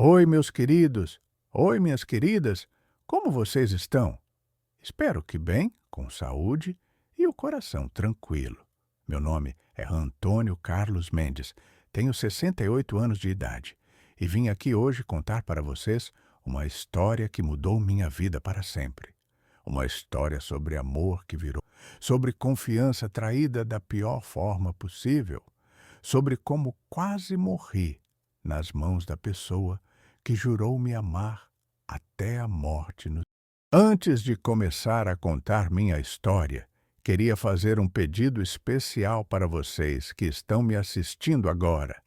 Oi, meus queridos. Oi, minhas queridas. Como vocês estão? Espero que bem, com saúde e o coração tranquilo. Meu nome é Antônio Carlos Mendes. Tenho 68 anos de idade e vim aqui hoje contar para vocês uma história que mudou minha vida para sempre. Uma história sobre amor que virou, sobre confiança traída da pior forma possível, sobre como quase morri nas mãos da pessoa que jurou me amar até a morte. Antes de começar a contar minha história, queria fazer um pedido especial para vocês que estão me assistindo agora.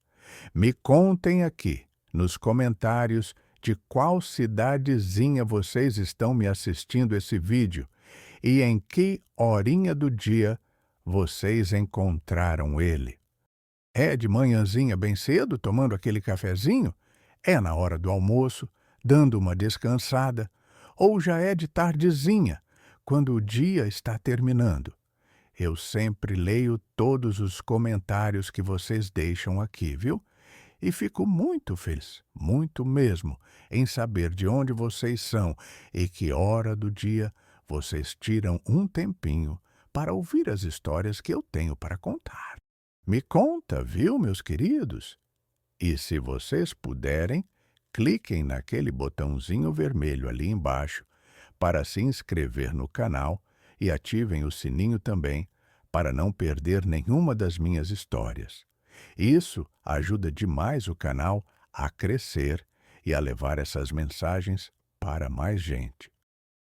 Me contem aqui, nos comentários, de qual cidadezinha vocês estão me assistindo esse vídeo e em que horinha do dia vocês encontraram ele. É de manhãzinha bem cedo, tomando aquele cafezinho? É na hora do almoço, dando uma descansada? Ou já é de tardezinha, quando o dia está terminando? Eu sempre leio todos os comentários que vocês deixam aqui, viu? E fico muito feliz, muito mesmo, em saber de onde vocês são e que hora do dia vocês tiram um tempinho para ouvir as histórias que eu tenho para contar. Me conta, viu, meus queridos? E se vocês puderem, cliquem naquele botãozinho vermelho ali embaixo para se inscrever no canal e ativem o sininho também para não perder nenhuma das minhas histórias. Isso ajuda demais o canal a crescer e a levar essas mensagens para mais gente.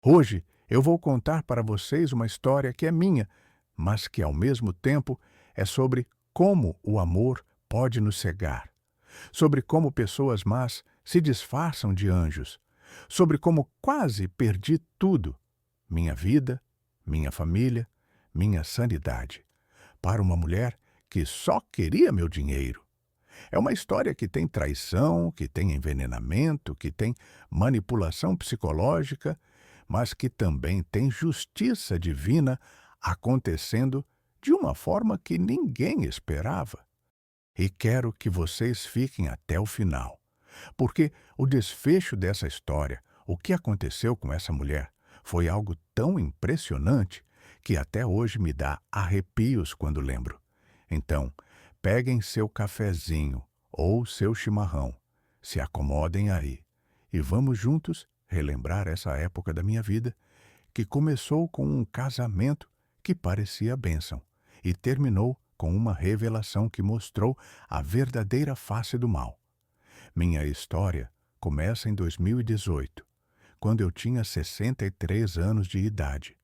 Hoje eu vou contar para vocês uma história que é minha, mas que ao mesmo tempo é sobre como o amor pode nos cegar, sobre como pessoas más se disfarçam de anjos, sobre como quase perdi tudo, minha vida, minha família, minha sanidade, para uma mulher que só queria meu dinheiro. É uma história que tem traição, que tem envenenamento, que tem manipulação psicológica, mas que também tem justiça divina acontecendo de uma forma que ninguém esperava. E quero que vocês fiquem até o final, porque o desfecho dessa história, o que aconteceu com essa mulher, foi algo tão impressionante que até hoje me dá arrepios quando lembro. Então, peguem seu cafezinho ou seu chimarrão, se acomodem aí e vamos juntos relembrar essa época da minha vida que começou com um casamento que parecia bênção e terminou com uma revelação que mostrou a verdadeira face do mal. Minha história começa em 2018, quando eu tinha 63 anos de idade.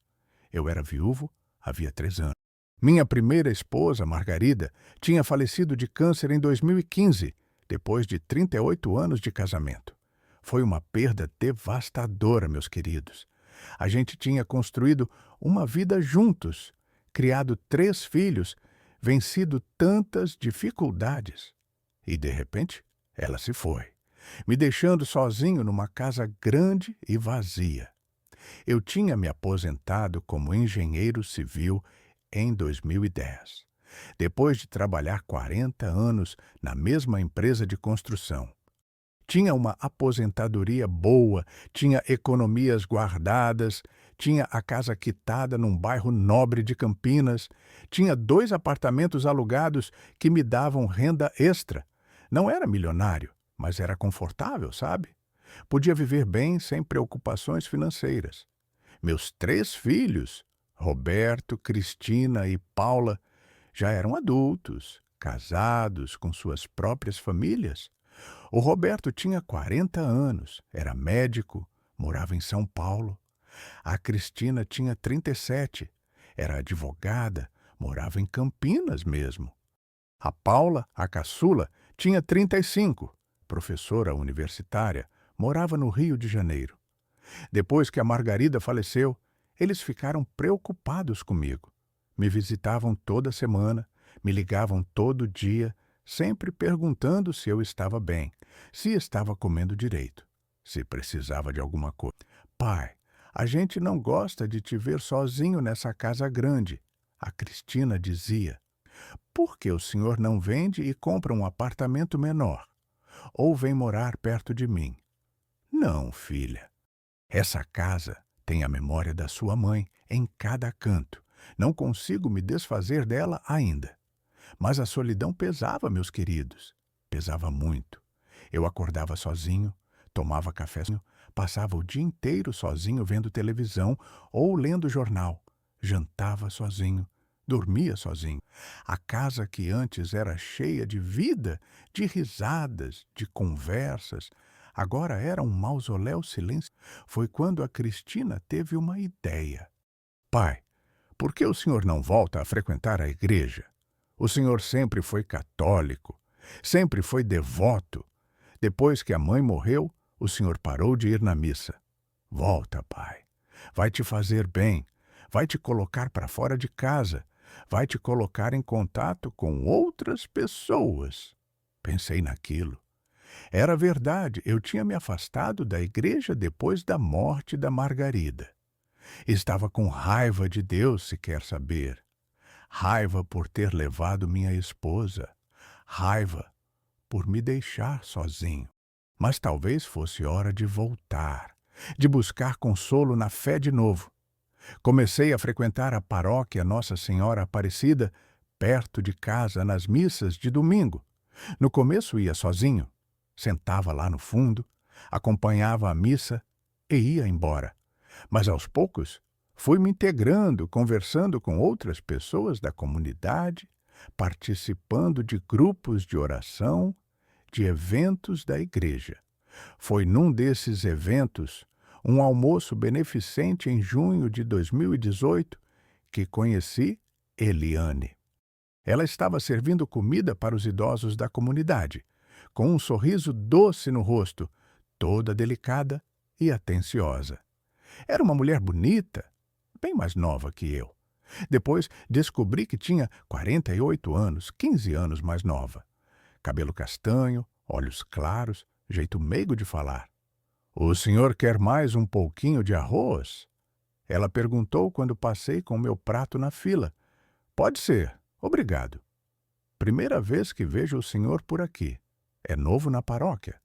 Eu era viúvo havia 3 anos. Minha primeira esposa, Margarida, tinha falecido de câncer em 2015, depois de 38 anos de casamento. Foi uma perda devastadora, meus queridos. A gente tinha construído uma vida juntos, criado 3 filhos, vencido tantas dificuldades. E, de repente, ela se foi, me deixando sozinho numa casa grande e vazia. Eu tinha me aposentado como engenheiro civil em 2010, depois de trabalhar 40 anos na mesma empresa de construção. Tinha uma aposentadoria boa, tinha economias guardadas, tinha a casa quitada num bairro nobre de Campinas, tinha 2 apartamentos alugados que me davam renda extra. Não era milionário, mas era confortável, sabe? Podia viver bem sem preocupações financeiras. Meus 3 filhos, Roberto, Cristina e Paula, já eram adultos, casados com suas próprias famílias. O Roberto tinha 40 anos, era médico, morava em São Paulo. A Cristina tinha 37, era advogada, morava em Campinas mesmo. A Paula, a caçula, tinha 35, professora universitária, morava no Rio de Janeiro. Depois que a Margarida faleceu, eles ficaram preocupados comigo. Me visitavam toda semana, me ligavam todo dia, sempre perguntando se eu estava bem, se estava comendo direito, se precisava de alguma coisa. Pai, a gente não gosta de te ver sozinho nessa casa grande, a Cristina dizia. Por que o senhor não vende e compra um apartamento menor? ou vem morar perto de mim. Não, filha. Essa casa tem a memória da sua mãe em cada canto. Não consigo me desfazer dela ainda. Mas a solidão pesava, meus queridos. Pesava muito. Eu acordava sozinho, tomava café sozinho, passava o dia inteiro sozinho vendo televisão ou lendo jornal. Jantava sozinho, dormia sozinho. A casa que antes era cheia de vida, de risadas, de conversas, agora era um mausoléu silêncio. Foi quando a Cristina teve uma ideia. Pai, por que o senhor não volta a frequentar a igreja? O senhor sempre foi católico, sempre foi devoto. Depois que a mãe morreu, o senhor parou de ir na missa. Volta, pai. Vai te fazer bem. Vai te colocar para fora de casa. Vai te colocar em contato com outras pessoas. Pensei naquilo. Era verdade, eu tinha me afastado da igreja depois da morte da Margarida. Estava com raiva de Deus, se quer saber. Raiva por ter levado minha esposa. Raiva por me deixar sozinho. Mas talvez fosse hora de voltar, de buscar consolo na fé de novo. Comecei a frequentar a paróquia Nossa Senhora Aparecida, perto de casa, nas missas de domingo. No começo ia sozinho, sentava lá no fundo, acompanhava a missa e ia embora. Mas aos poucos fui me integrando, conversando com outras pessoas da comunidade, participando de grupos de oração, de eventos da igreja. Foi num desses eventos, um almoço beneficente em junho de 2018, que conheci Eliane. Ela estava servindo comida para os idosos da comunidade, com um sorriso doce no rosto, toda delicada e atenciosa. Era uma mulher bonita, bem mais nova que eu. Depois descobri que tinha 48 anos, 15 anos mais nova. Cabelo castanho, olhos claros, jeito meigo de falar. "O senhor quer mais um pouquinho de arroz?" Ela perguntou quando passei com meu prato na fila. "Pode ser, obrigado. Primeira vez que vejo o senhor por aqui. É novo na paróquia.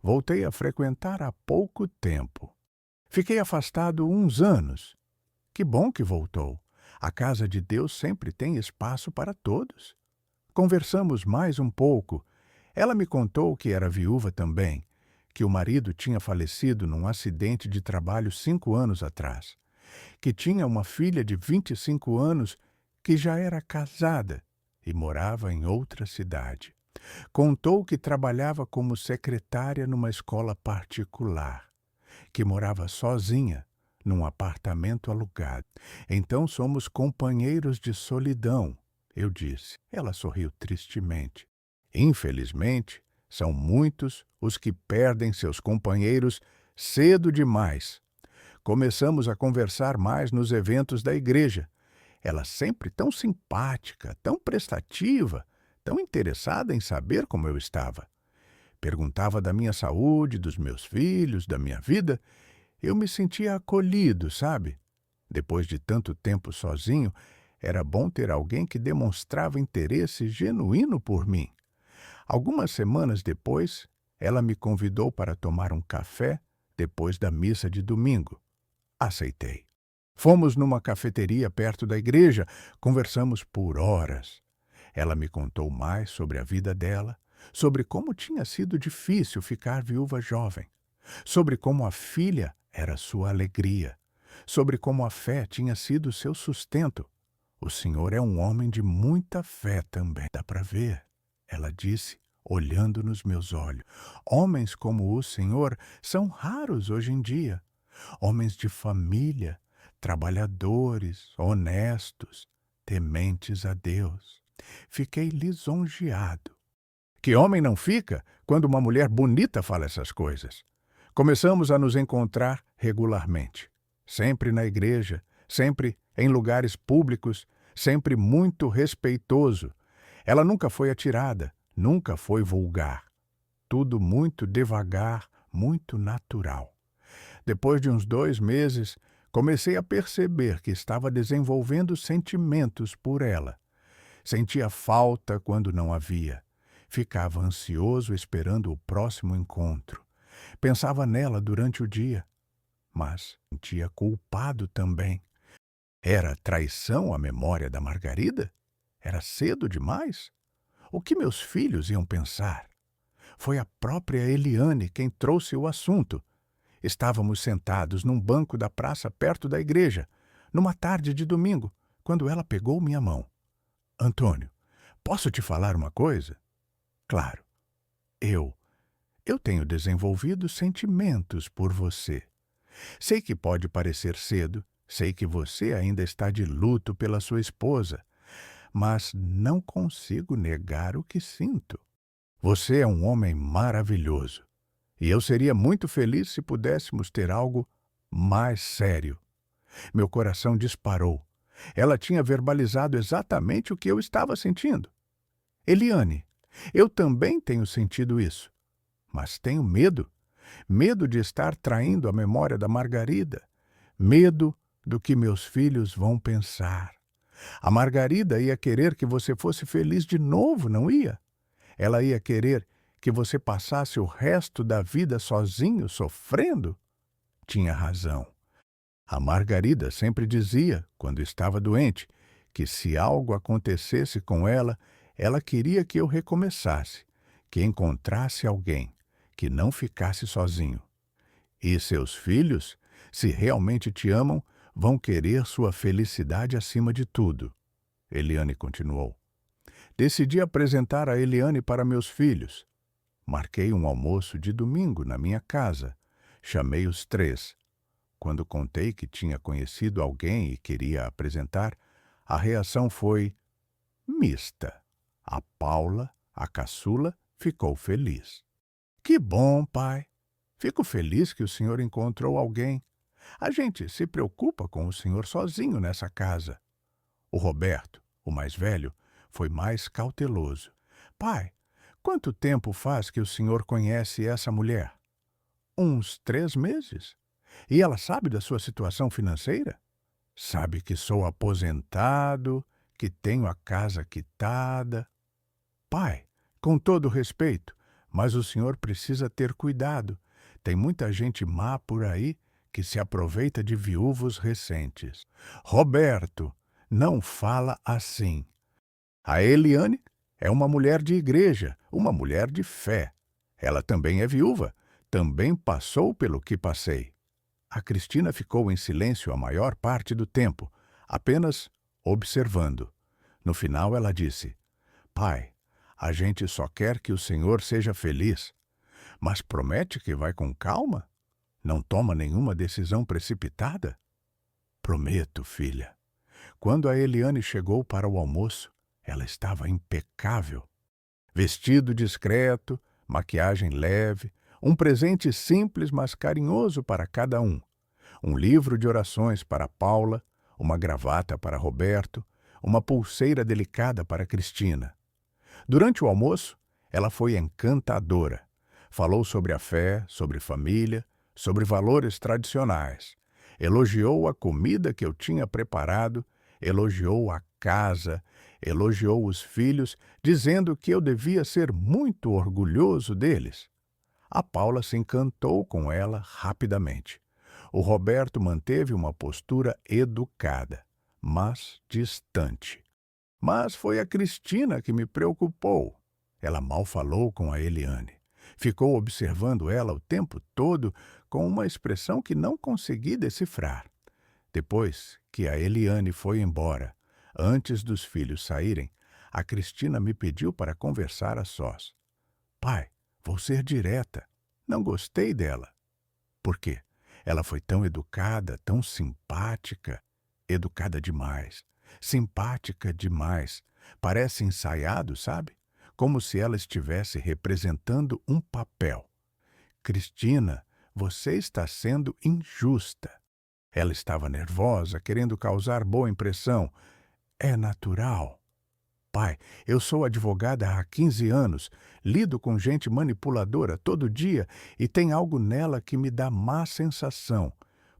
Voltei a frequentar há pouco tempo. Fiquei afastado uns anos. Que bom que voltou. A casa de Deus sempre tem espaço para todos." Conversamos mais um pouco. Ela me contou que era viúva também, que o marido tinha falecido num acidente de trabalho 5 anos atrás, que tinha uma filha de 25 anos que já era casada e morava em outra cidade. Contou que trabalhava como secretária numa escola particular, que morava sozinha num apartamento alugado. "Então somos companheiros de solidão", eu disse. Ela sorriu tristemente. "Infelizmente, são muitos os que perdem seus companheiros cedo demais." Começamos a conversar mais nos eventos da igreja. Ela sempre tão simpática, tão prestativa, tão interessada em saber como eu estava. Perguntava da minha saúde, dos meus filhos, da minha vida. Eu me sentia acolhido, sabe? Depois de tanto tempo sozinho, era bom ter alguém que demonstrava interesse genuíno por mim. Algumas semanas depois, ela me convidou para tomar um café depois da missa de domingo. Aceitei. Fomos numa cafeteria perto da igreja, conversamos por horas. Ela me contou mais sobre a vida dela, sobre como tinha sido difícil ficar viúva jovem, sobre como a filha era sua alegria, sobre como a fé tinha sido seu sustento. "O senhor é um homem de muita fé também, dá para ver", ela disse, olhando nos meus olhos. "Homens como o senhor são raros hoje em dia. Homens de família, trabalhadores, honestos, tementes a Deus." Fiquei lisonjeado. Que homem não fica quando uma mulher bonita fala essas coisas? Começamos a nos encontrar regularmente, sempre na igreja, sempre em lugares públicos, sempre muito respeitoso. Ela nunca foi atirada, nunca foi vulgar. Tudo muito devagar, muito natural. Depois de uns 2 meses, comecei a perceber que estava desenvolvendo sentimentos por ela. Sentia falta quando não havia. Ficava ansioso esperando o próximo encontro. Pensava nela durante o dia, mas sentia culpado também. Era traição à memória da Margarida? Era cedo demais? O que meus filhos iam pensar? Foi a própria Eliane quem trouxe o assunto. Estávamos sentados num banco da praça perto da igreja, numa tarde de domingo, quando ela pegou minha mão. Antônio, posso te falar uma coisa? Claro, eu tenho desenvolvido sentimentos por você. Sei que pode parecer cedo, sei que você ainda está de luto pela sua esposa, mas não consigo negar o que sinto. Você é um homem maravilhoso, e eu seria muito feliz se pudéssemos ter algo mais sério. Meu coração disparou. Ela tinha verbalizado exatamente o que eu estava sentindo. Eliane, eu também tenho sentido isso, mas tenho medo. Medo de estar traindo a memória da Margarida. Medo do que meus filhos vão pensar. A Margarida ia querer que você fosse feliz de novo, não ia? Ela ia querer que você passasse o resto da vida sozinho, sofrendo? Tinha razão. A Margarida sempre dizia, quando estava doente, que se algo acontecesse com ela, ela queria que eu recomeçasse, que encontrasse alguém, que não ficasse sozinho. E seus filhos, se realmente te amam, vão querer sua felicidade acima de tudo. Eliane continuou. Decidi apresentar a Eliane para meus filhos. Marquei um almoço de domingo na minha casa. Chamei os três. Quando contei que tinha conhecido alguém e queria apresentar, a reação foi mista. A Paula, a caçula, ficou feliz. Que bom, pai! Fico feliz que o senhor encontrou alguém. A gente se preocupa com o senhor sozinho nessa casa. O Roberto, o mais velho, foi mais cauteloso. Pai, quanto tempo faz que o senhor conhece essa mulher? Uns 3 meses. E ela sabe da sua situação financeira? Sabe que sou aposentado, que tenho a casa quitada. Pai, com todo respeito, mas o senhor precisa ter cuidado. Tem muita gente má por aí que se aproveita de viúvos recentes. Roberto, não fala assim. A Eliane é uma mulher de igreja, uma mulher de fé. Ela também é viúva, também passou pelo que passei. A Cristina ficou em silêncio a maior parte do tempo, apenas observando. No final ela disse, Pai, a gente só quer que o senhor seja feliz, mas promete que vai com calma? Não toma nenhuma decisão precipitada? Prometo, filha. Quando a Eliane chegou para o almoço, ela estava impecável. Vestido discreto, maquiagem leve, um presente simples, mas carinhoso para cada um. Um livro de orações para Paula, uma gravata para Roberto, uma pulseira delicada para Cristina. Durante o almoço, ela foi encantadora. Falou sobre a fé, sobre família, sobre valores tradicionais. Elogiou a comida que eu tinha preparado, elogiou a casa, elogiou os filhos, dizendo que eu devia ser muito orgulhoso deles. A Paula se encantou com ela rapidamente. O Roberto manteve uma postura educada, mas distante. Mas foi a Cristina que me preocupou. Ela mal falou com a Eliane. Ficou observando ela o tempo todo com uma expressão que não consegui decifrar. Depois que a Eliane foi embora, antes dos filhos saírem, a Cristina me pediu para conversar a sós. Pai, vou ser direta. Não gostei dela. Por quê? Ela foi tão educada, tão simpática. Educada demais. Simpática demais. Parece ensaiado, sabe? Como se ela estivesse representando um papel. Cristina, você está sendo injusta. Ela estava nervosa, querendo causar boa impressão. É natural. Pai, eu sou advogada há 15 anos, lido com gente manipuladora todo dia e tem algo nela que me dá má sensação.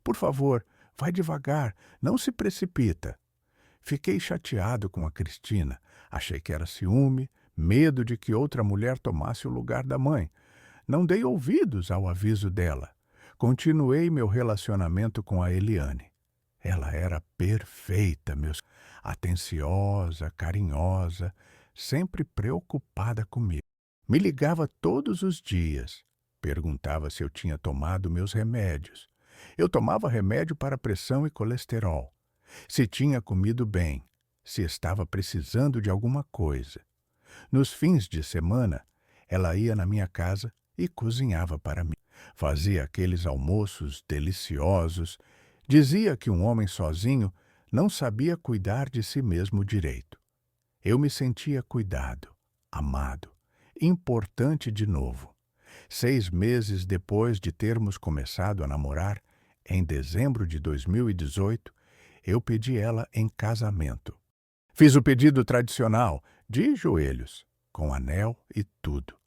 Por favor, vai devagar, não se precipita. Fiquei chateado com a Cristina. Achei que era ciúme, medo de que outra mulher tomasse o lugar da mãe. Não dei ouvidos ao aviso dela. Continuei meu relacionamento com a Eliane. Ela era perfeita, atenciosa, carinhosa, sempre preocupada comigo. Me ligava todos os dias. Perguntava se eu tinha tomado meus remédios. Eu tomava remédio para pressão e colesterol. Se tinha comido bem, se estava precisando de alguma coisa. Nos fins de semana, ela ia na minha casa e cozinhava para mim. Fazia aqueles almoços deliciosos. Dizia que um homem sozinho não sabia cuidar de si mesmo direito. Eu me sentia cuidado, amado, importante de novo. 6 meses depois de termos começado a namorar, em dezembro de 2018, eu pedi ela em casamento. Fiz o pedido tradicional, de joelhos, com anel e tudo.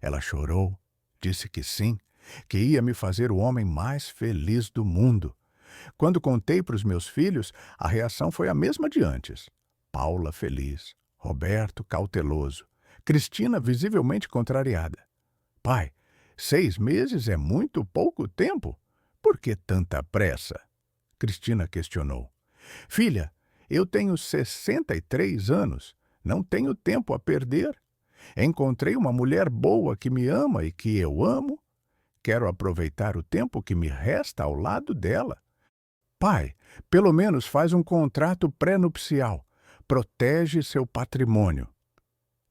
Ela chorou, disse que sim, que ia me fazer o homem mais feliz do mundo. Quando contei para os meus filhos, a reação foi a mesma de antes. Paula feliz, Roberto cauteloso, Cristina visivelmente contrariada. Pai, 6 meses é muito pouco tempo. Por que tanta pressa? Cristina questionou. Filha, eu tenho 63 anos, não tenho tempo a perder. Encontrei uma mulher boa que me ama e que eu amo. Quero aproveitar o tempo que me resta ao lado dela. Pai, pelo menos faz um contrato pré-nupcial. Protege seu patrimônio.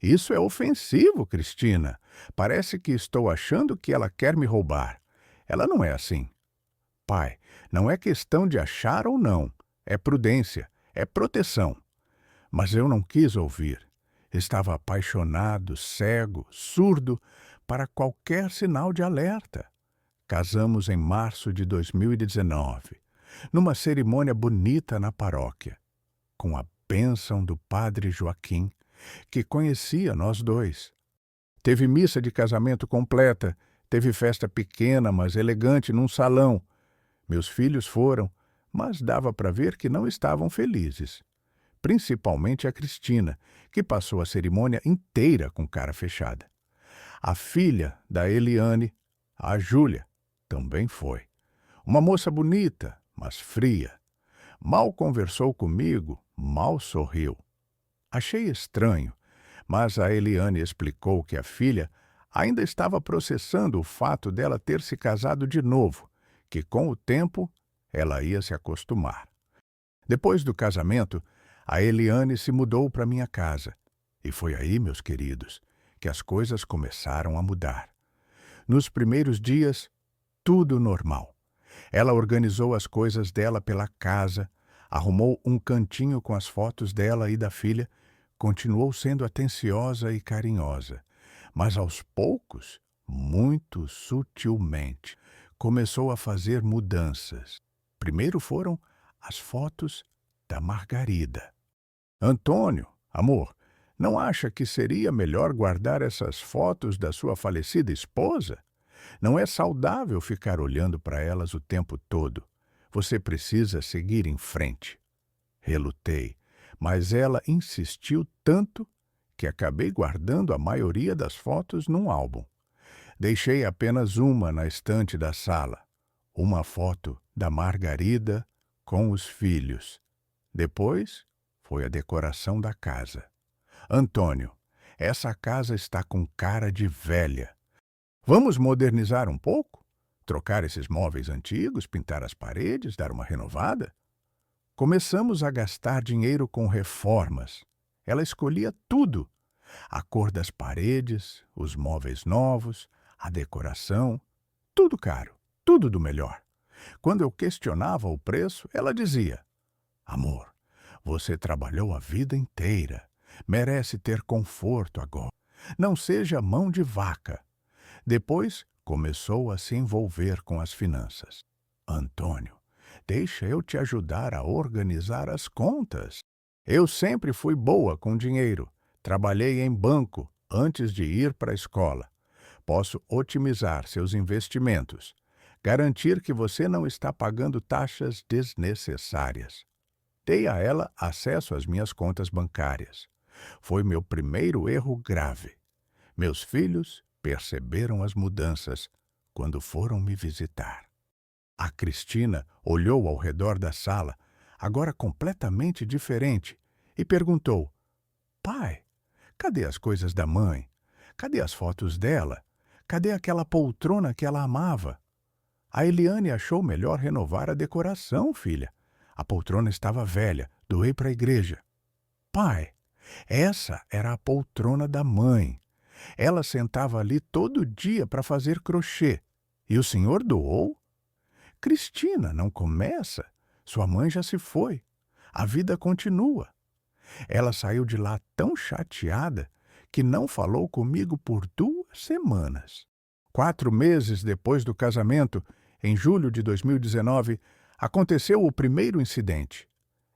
Isso é ofensivo, Cristina. Parece que estou achando que ela quer me roubar. Ela não é assim. Pai, não é questão de achar ou não. É prudência, é proteção. Mas eu não quis ouvir. Estava apaixonado, cego, surdo para qualquer sinal de alerta. Casamos em março de 2019, numa cerimônia bonita na paróquia, com a bênção do padre Joaquim, que conhecia nós dois. Teve missa de casamento completa, teve festa pequena, mas elegante, num salão. Meus filhos foram, mas dava para ver que não estavam felizes. Principalmente a Cristina, que passou a cerimônia inteira com cara fechada. A filha da Eliane, a Júlia, também foi. Uma moça bonita, mas fria. Mal conversou comigo, mal sorriu. Achei estranho, mas a Eliane explicou que a filha ainda estava processando o fato dela ter se casado de novo, que com o tempo ela ia se acostumar. Depois do casamento, a Eliane se mudou para minha casa. E foi aí, meus queridos, que as coisas começaram a mudar. Nos primeiros dias, tudo normal. Ela organizou as coisas dela pela casa, arrumou um cantinho com as fotos dela e da filha, continuou sendo atenciosa e carinhosa. Mas aos poucos, muito sutilmente, começou a fazer mudanças. Primeiro foram as fotos da Margarida. Antônio, amor, não acha que seria melhor guardar essas fotos da sua falecida esposa? Não é saudável ficar olhando para elas o tempo todo. Você precisa seguir em frente. Relutei, mas ela insistiu tanto que acabei guardando a maioria das fotos num álbum. Deixei apenas uma na estante da sala. Uma foto da Margarida com os filhos. Depois foi a decoração da casa. Antônio, essa casa está com cara de velha. Vamos modernizar um pouco? Trocar esses móveis antigos, pintar as paredes, dar uma renovada? Começamos a gastar dinheiro com reformas. Ela escolhia tudo. A cor das paredes, os móveis novos, a decoração. Tudo caro, tudo do melhor. Quando eu questionava o preço, ela dizia: Amor, você trabalhou a vida inteira. Merece ter conforto agora. Não seja mão de vaca. Depois, começou a se envolver com as finanças. Antônio, deixa eu te ajudar a organizar as contas. Eu sempre fui boa com dinheiro. Trabalhei em banco antes de ir para a escola. Posso otimizar seus investimentos. Garantir que você não está pagando taxas desnecessárias. Dei a ela acesso às minhas contas bancárias. Foi meu primeiro erro grave. Meus filhos perceberam as mudanças quando foram me visitar. A Cristina olhou ao redor da sala, agora completamente diferente, e perguntou: Pai, cadê as coisas da mãe? Cadê as fotos dela? Cadê aquela poltrona que ela amava? A Eliane achou melhor renovar a decoração, filha. A poltrona estava velha, doei para a igreja. Pai, essa era a poltrona da mãe. Ela sentava ali todo dia para fazer crochê. E o senhor doou? Cristina, não começa. Sua mãe já se foi. A vida continua. Ela saiu de lá tão chateada que não falou comigo por 2 semanas. 4 meses depois do casamento, em julho de 2019, aconteceu o primeiro incidente.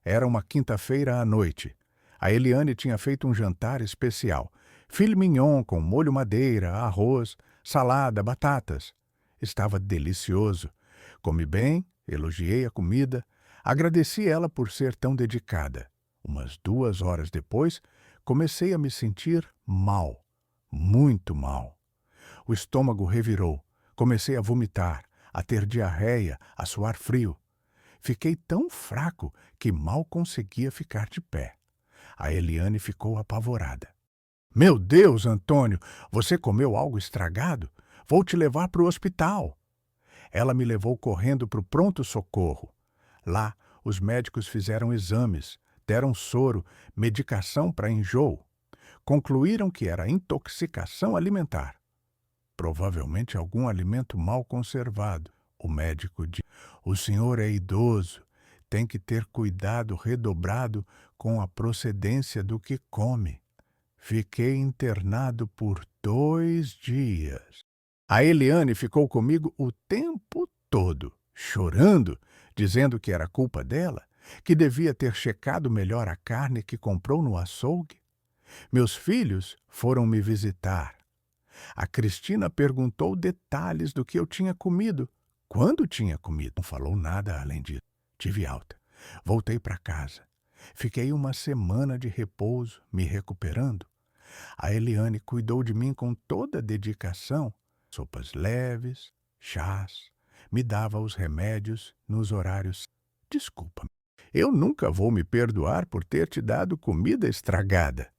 Era uma quinta-feira à noite. A Eliane tinha feito um jantar especial. Filé mignon com molho madeira, arroz, salada, batatas. Estava delicioso. Comi bem, elogiei a comida, agradeci ela por ser tão dedicada. Umas 2 horas depois, comecei a me sentir mal, muito mal. O estômago revirou, comecei a vomitar, a ter diarreia, a suar frio. Fiquei tão fraco que mal conseguia ficar de pé. A Eliane ficou apavorada. Meu Deus, Antônio, você comeu algo estragado? Vou te levar para o hospital. Ela me levou correndo para o pronto-socorro. Lá, os médicos fizeram exames, deram soro, medicação para enjoo. Concluíram que era intoxicação alimentar. Provavelmente algum alimento mal conservado. O médico disse: o senhor é idoso, tem que ter cuidado redobrado com a procedência do que come. Fiquei internado por 2 dias. A Eliane ficou comigo o tempo todo, chorando, dizendo que era culpa dela, que devia ter checado melhor a carne que comprou no açougue. Meus filhos foram me visitar. A Cristina perguntou detalhes do que eu tinha comido. Quando tinha comido? Não falou nada além disso. Tive alta. Voltei para casa. Fiquei uma semana de repouso, me recuperando. A Eliane cuidou de mim com toda a dedicação. Sopas leves, chás, me dava os remédios nos horários. Desculpa, eu nunca vou me perdoar por ter te dado comida estragada.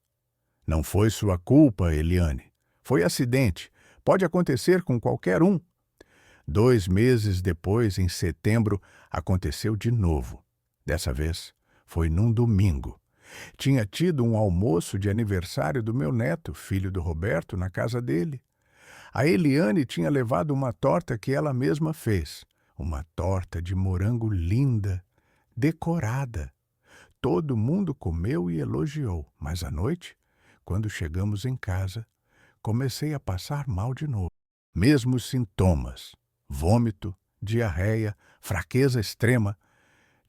Não foi sua culpa, Eliane. Foi acidente. Pode acontecer com qualquer um. 2 meses depois, em setembro, aconteceu de novo. Dessa vez, foi num domingo. Tinha tido um almoço de aniversário do meu neto, filho do Roberto, na casa dele. A Eliane tinha levado uma torta que ela mesma fez. Uma torta de morango linda, decorada. Todo mundo comeu e elogiou, mas à noite, quando chegamos em casa, comecei a passar mal de novo. Mesmos sintomas: vômito, diarreia, fraqueza extrema.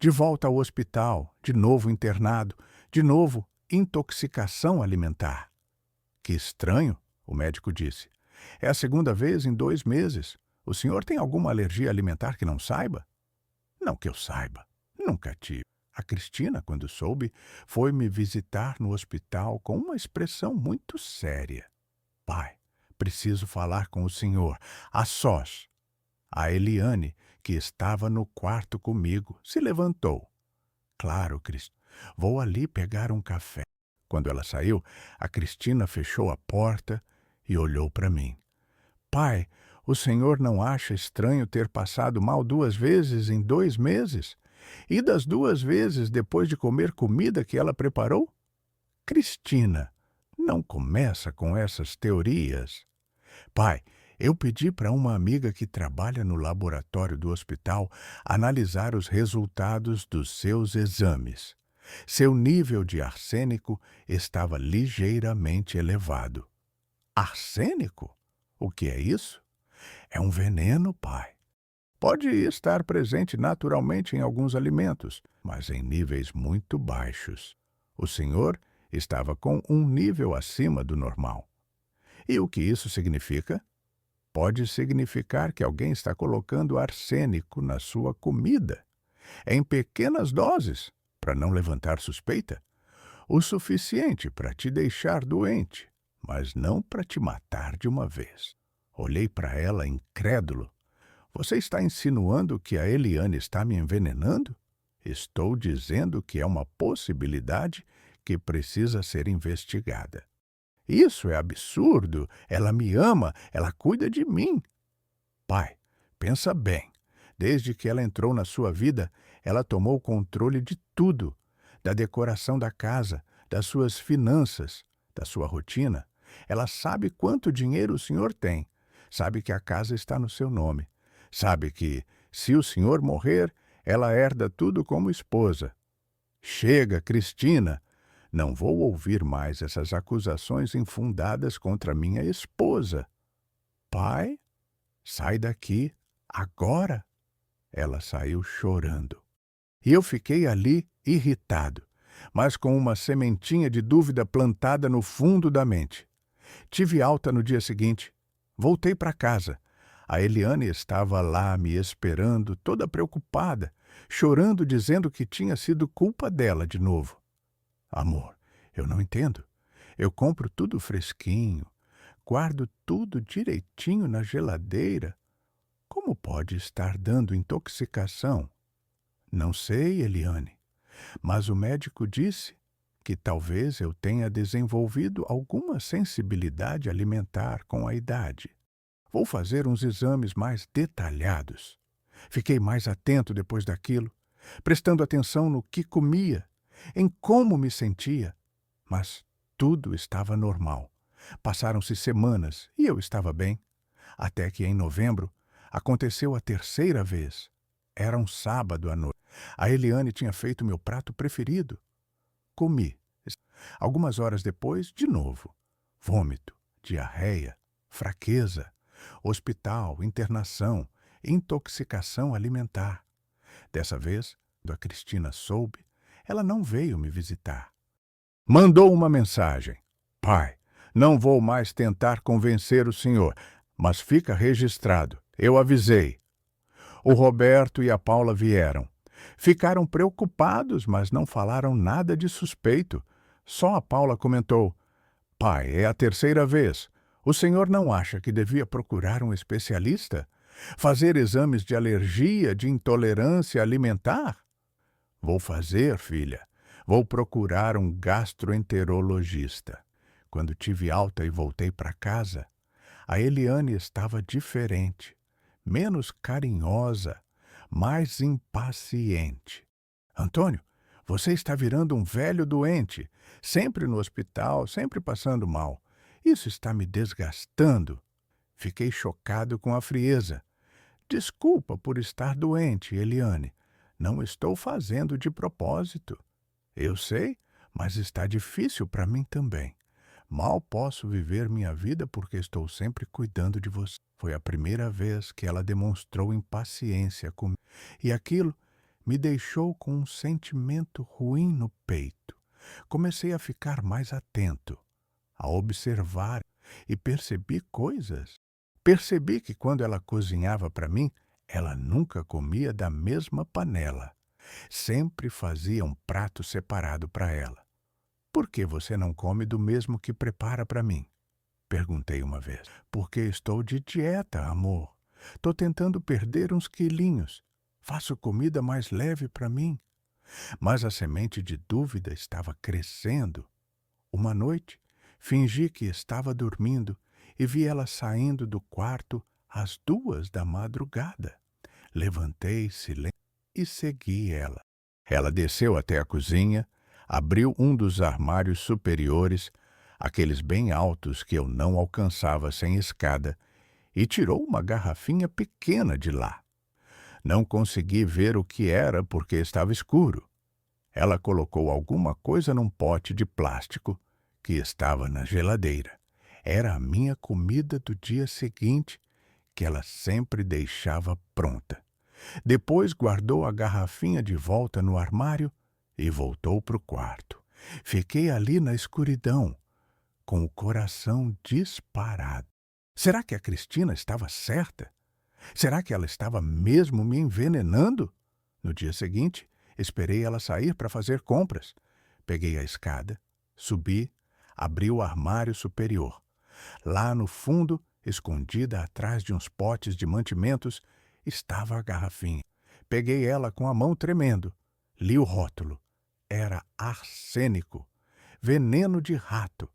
De volta ao hospital, de novo internado, de novo intoxicação alimentar. Que estranho, o médico disse. É a segunda vez em 2 meses. O senhor tem alguma alergia alimentar que não saiba? Não que eu saiba. Nunca tive. A Cristina, quando soube, foi me visitar no hospital com uma expressão muito séria. Pai, preciso falar com o senhor, a sós. A Eliane, que estava no quarto comigo, se levantou. Claro, Cristina, vou ali pegar um café. Quando ela saiu, a Cristina fechou a porta e olhou para mim. Pai, o senhor não acha estranho ter passado mal 2 vezes em 2 meses? E das 2 vezes depois de comer comida que ela preparou? Cristina, não começa com essas teorias. Pai, eu pedi para uma amiga que trabalha no laboratório do hospital analisar os resultados dos seus exames. Seu nível de arsênico estava ligeiramente elevado. Arsênico? O que é isso? É um veneno, pai. Pode estar presente naturalmente em alguns alimentos, mas em níveis muito baixos. O senhor estava com um nível acima do normal. E o que isso significa? Pode significar que alguém está colocando arsênico na sua comida, em pequenas doses, para não levantar suspeita. o suficiente para te deixar doente, mas não para te matar de uma vez. Olhei para ela incrédulo. Você está insinuando que a Eliane está me envenenando? Estou dizendo que é uma possibilidade que precisa ser investigada. Isso é absurdo. Ela me ama, ela cuida de mim. Pai, pensa bem. Desde que ela entrou na sua vida, ela tomou o controle de tudo, da decoração da casa, das suas finanças, da sua rotina. Ela sabe quanto dinheiro o senhor tem, sabe que a casa está no seu nome, sabe que, se o senhor morrer, ela herda tudo como esposa. Chega, Cristina! Não vou ouvir mais essas acusações infundadas contra minha esposa. Pai, sai daqui, agora! Ela saiu chorando. E eu fiquei ali, irritado, mas com uma sementinha de dúvida plantada no fundo da mente. Tive alta no dia seguinte. Voltei para casa. A Eliane estava lá me esperando, toda preocupada, chorando, dizendo que tinha sido culpa dela de novo. Amor, eu não entendo. Eu compro tudo fresquinho, guardo tudo direitinho na geladeira. Como pode estar dando intoxicação? Não sei, Eliane, mas o médico disse que talvez eu tenha desenvolvido alguma sensibilidade alimentar com a idade. Vou fazer uns exames mais detalhados. Fiquei mais atento depois daquilo, prestando atenção no que comia, em como me sentia, mas tudo estava normal. Passaram-se semanas e eu estava bem, até que em novembro aconteceu a terceira vez. Era um sábado à noite. A Eliane tinha feito meu prato preferido. Comi. Algumas horas depois, de novo. Vômito, diarreia, fraqueza, hospital, internação, intoxicação alimentar. Dessa vez, quando a Cristina soube, ela não veio me visitar. Mandou uma mensagem. Pai, não vou mais tentar convencer o senhor, mas fica registrado. Eu avisei. O Roberto e a Paula vieram. Ficaram preocupados, mas não falaram nada de suspeito. Só a Paula comentou: Pai, é a terceira vez. O senhor não acha que devia procurar um especialista? Fazer exames de alergia, de intolerância alimentar? Vou fazer, filha. Vou procurar um gastroenterologista. Quando tive alta e voltei para casa, a Eliane estava diferente, menos carinhosa, mais impaciente. Antônio, você está virando um velho doente, sempre no hospital, sempre passando mal. Isso está me desgastando. Fiquei chocado com a frieza. Desculpa por estar doente, Eliane. Não estou fazendo de propósito. Eu sei, mas está difícil para mim também. Mal posso viver minha vida porque estou sempre cuidando de você. Foi a primeira vez que ela demonstrou impaciência comigo. E aquilo me deixou com um sentimento ruim no peito. Comecei a ficar mais atento, a observar e percebi coisas. Percebi que quando ela cozinhava para mim, ela nunca comia da mesma panela. Sempre fazia um prato separado para ela. Por que você não come do mesmo que prepara para mim? Perguntei uma vez. Porque estou de dieta, amor. Estou tentando perder uns quilinhos. Faço comida mais leve para mim. Mas a semente de dúvida estava crescendo. Uma noite, fingi que estava dormindo e vi ela saindo do quarto às 2 da madrugada. Levantei silêncio e segui ela. Ela desceu até a cozinha, abriu um dos armários superiores, aqueles bem altos que eu não alcançava sem escada, e tirou uma garrafinha pequena de lá. Não consegui ver o que era porque estava escuro. Ela colocou alguma coisa num pote de plástico que estava na geladeira. Era a minha comida do dia seguinte, que ela sempre deixava pronta. Depois guardou a garrafinha de volta no armário e voltou para o quarto. Fiquei ali na escuridão, com o coração disparado. Será que a Cristina estava certa? Será que ela estava mesmo me envenenando? No dia seguinte, esperei ela sair para fazer compras. Peguei a escada, subi, abri o armário superior. Lá no fundo, escondida atrás de uns potes de mantimentos, estava a garrafinha. Peguei ela com a mão tremendo. Li o rótulo. Era arsênico. Veneno de rato.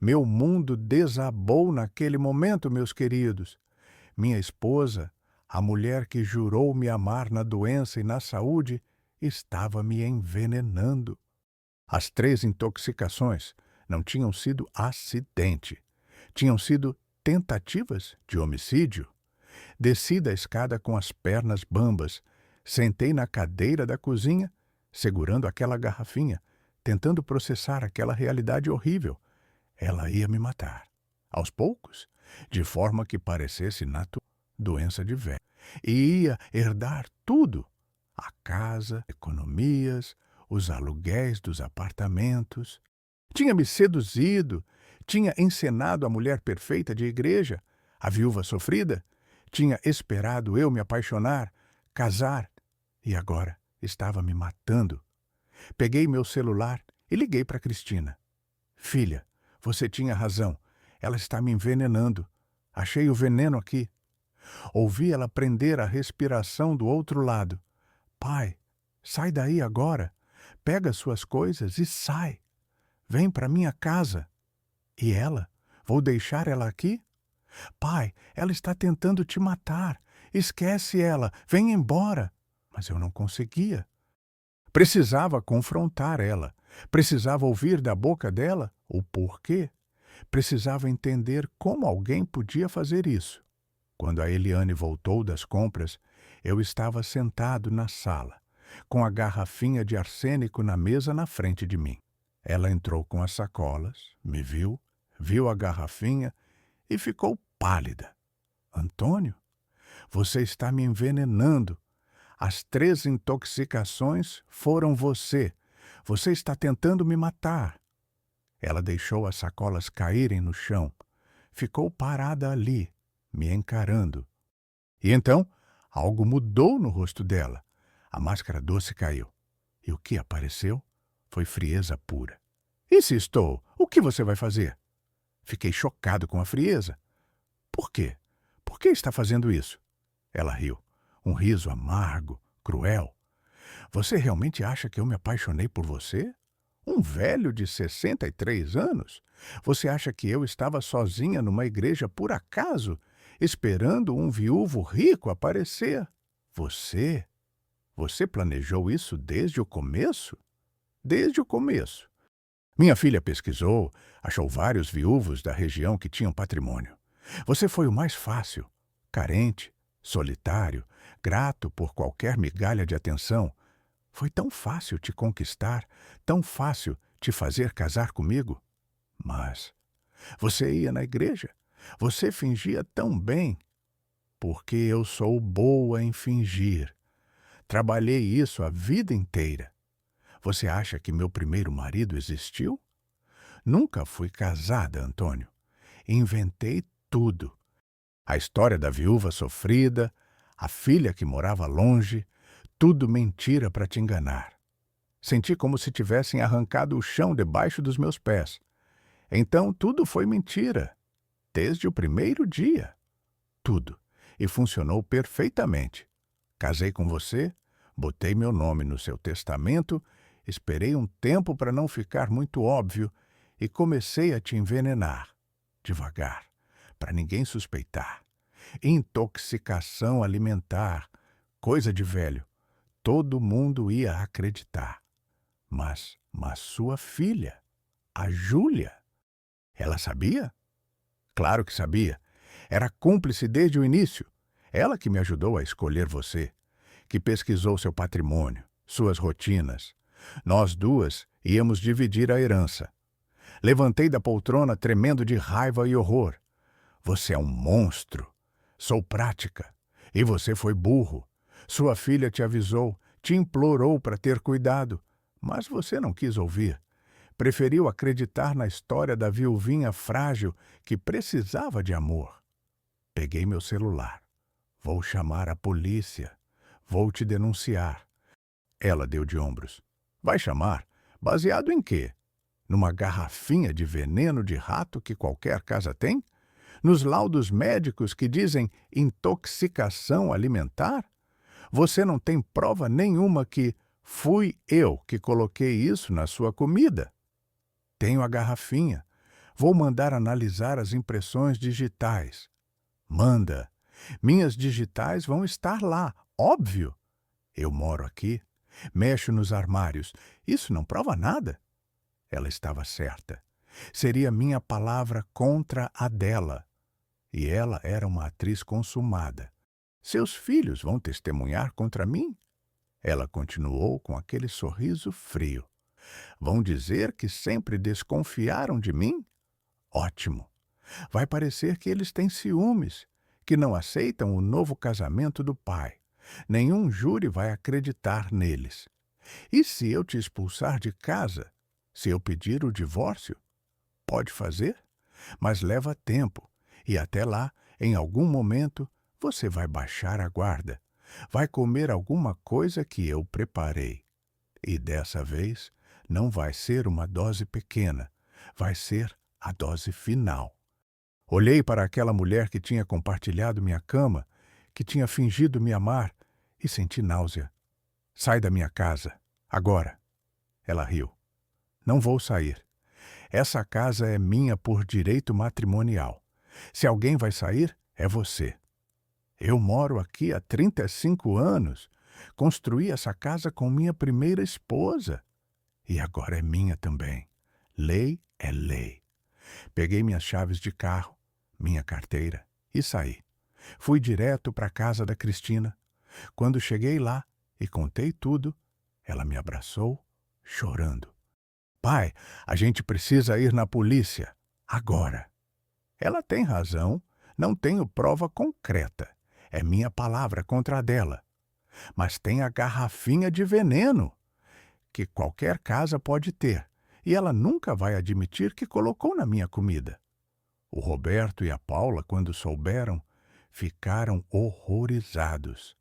Meu mundo desabou naquele momento, meus queridos. Minha esposa, a mulher que jurou me amar na doença e na saúde, estava me envenenando. As 3 intoxicações não tinham sido acidente. Tinham sido tentativas de homicídio. Desci da escada com as pernas bambas, sentei na cadeira da cozinha, segurando aquela garrafinha, tentando processar aquela realidade horrível. Ela ia me matar. Aos poucos, de forma que parecesse natural, doença de velho. E ia herdar tudo. A casa, economias, os aluguéis dos apartamentos. Tinha me seduzido, tinha encenado a mulher perfeita de igreja, a viúva sofrida, tinha esperado eu me apaixonar, casar, e agora estava me matando. Peguei meu celular e liguei para Cristina. Filha, você tinha razão, ela está me envenenando. Achei o veneno aqui. Ouvi ela prender a respiração do outro lado. Pai, sai daí agora. Pega suas coisas e sai. Vem para minha casa. E ela? Vou deixar ela aqui? Pai, ela está tentando te matar. Esquece ela. Vem embora. Mas eu não conseguia. Precisava confrontar ela. Precisava ouvir da boca dela o porquê. Precisava entender como alguém podia fazer isso. Quando a Eliane voltou das compras, eu estava sentado na sala, com a garrafinha de arsênico na mesa na frente de mim. Ela entrou com as sacolas, me viu, viu a garrafinha e ficou pálida. Antônio, você está me envenenando. As 3 intoxicações foram você. Você está tentando me matar. Ela deixou as sacolas caírem no chão. Ficou parada ali, me encarando. E então, algo mudou no rosto dela. A máscara doce caiu. E o que apareceu foi frieza pura. E se estou? O que você vai fazer? Fiquei chocado com a frieza. Por quê? Por que está fazendo isso? Ela riu. Um riso amargo, cruel. Você realmente acha que eu me apaixonei por você? Um velho de 63 anos? Você acha que eu estava sozinha numa igreja por acaso, esperando um viúvo rico aparecer? Você planejou isso desde o começo? Desde o começo. Minha filha pesquisou, achou vários viúvos da região que tinham patrimônio. Você foi o mais fácil, carente, solitário, grato por qualquer migalha de atenção. Foi tão fácil te conquistar, tão fácil te fazer casar comigo. Mas você ia na igreja, você fingia tão bem. Porque eu sou boa em fingir. Trabalhei isso a vida inteira. Você acha que meu primeiro marido existiu? Nunca fui casada, Antônio. Inventei tudo. A história da viúva sofrida, a filha que morava longe, tudo mentira para te enganar. Senti como se tivessem arrancado o chão debaixo dos meus pés. Então tudo foi mentira, desde o primeiro dia. Tudo. E funcionou perfeitamente. Casei com você, botei meu nome no seu testamento, esperei um tempo para não ficar muito óbvio e comecei a te envenenar, devagar, para ninguém suspeitar. Intoxicação alimentar, coisa de velho. Todo mundo ia acreditar. Mas sua filha, a Júlia, ela sabia? Claro que sabia. Era cúmplice desde o início. Ela que me ajudou a escolher você, que pesquisou seu patrimônio, suas rotinas. Nós duas íamos dividir a herança. Levantei da poltrona tremendo de raiva e horror. Você é um monstro. Sou prática. E você foi burro. Sua filha te avisou, te implorou para ter cuidado, mas você não quis ouvir. Preferiu acreditar na história da viuvinha frágil que precisava de amor. Peguei meu celular. Vou chamar a polícia. Vou te denunciar. Ela deu de ombros. Vai chamar? Baseado em quê? Numa garrafinha de veneno de rato que qualquer casa tem? Nos laudos médicos que dizem intoxicação alimentar? Você não tem prova nenhuma que fui eu que coloquei isso na sua comida. Tenho a garrafinha. Vou mandar analisar as impressões digitais. Manda. Minhas digitais vão estar lá, óbvio. Eu moro aqui. Mexo nos armários. Isso não prova nada. Ela estava certa. Seria minha palavra contra a dela. E ela era uma atriz consumada. Seus filhos vão testemunhar contra mim? Ela continuou com aquele sorriso frio. Vão dizer que sempre desconfiaram de mim? Ótimo. Vai parecer que eles têm ciúmes, que não aceitam o novo casamento do pai. Nenhum júri vai acreditar neles. E se eu te expulsar de casa? Se eu pedir o divórcio? Pode fazer, mas leva tempo. E até lá, em algum momento, você vai baixar a guarda. Vai comer alguma coisa que eu preparei. E dessa vez, não vai ser uma dose pequena. Vai ser a dose final. Olhei para aquela mulher que tinha compartilhado minha cama, que tinha fingido me amar, e senti náusea. Sai da minha casa, agora. Ela riu. Não vou sair. Essa casa é minha por direito matrimonial. Se alguém vai sair, é você. Eu moro aqui há 35 anos. Construí essa casa com minha primeira esposa. E agora é minha também. Lei é lei. Peguei minhas chaves de carro, minha carteira e saí. Fui direto para a casa da Cristina. Quando cheguei lá e contei tudo, ela me abraçou, chorando. Pai, a gente precisa ir na polícia. Agora. Ela tem razão. Não tenho prova concreta. É minha palavra contra a dela. Mas tem a garrafinha de veneno, que qualquer casa pode ter, e ela nunca vai admitir que colocou na minha comida. O Roberto e a Paula, quando souberam, ficaram horrorizados.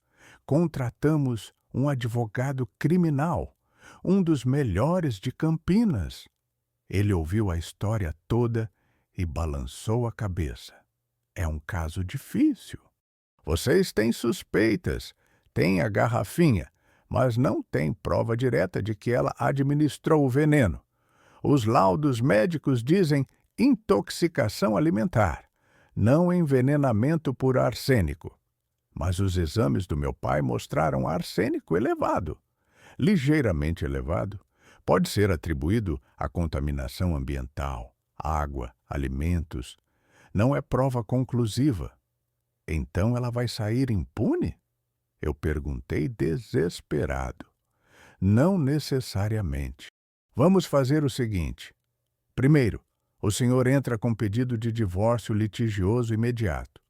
Contratamos um advogado criminal, um dos melhores de Campinas. Ele ouviu a história toda e balançou a cabeça. É um caso difícil. Vocês têm suspeitas, têm a garrafinha, mas não têm prova direta de que ela administrou o veneno. Os laudos médicos dizem intoxicação alimentar, não envenenamento por arsênico. Mas os exames do meu pai mostraram arsênico elevado. Ligeiramente elevado, pode ser atribuído à contaminação ambiental, água, alimentos. Não é prova conclusiva. Então ela vai sair impune? Eu perguntei desesperado. Não necessariamente. Vamos fazer o seguinte. Primeiro, o senhor entra com pedido de divórcio litigioso imediato.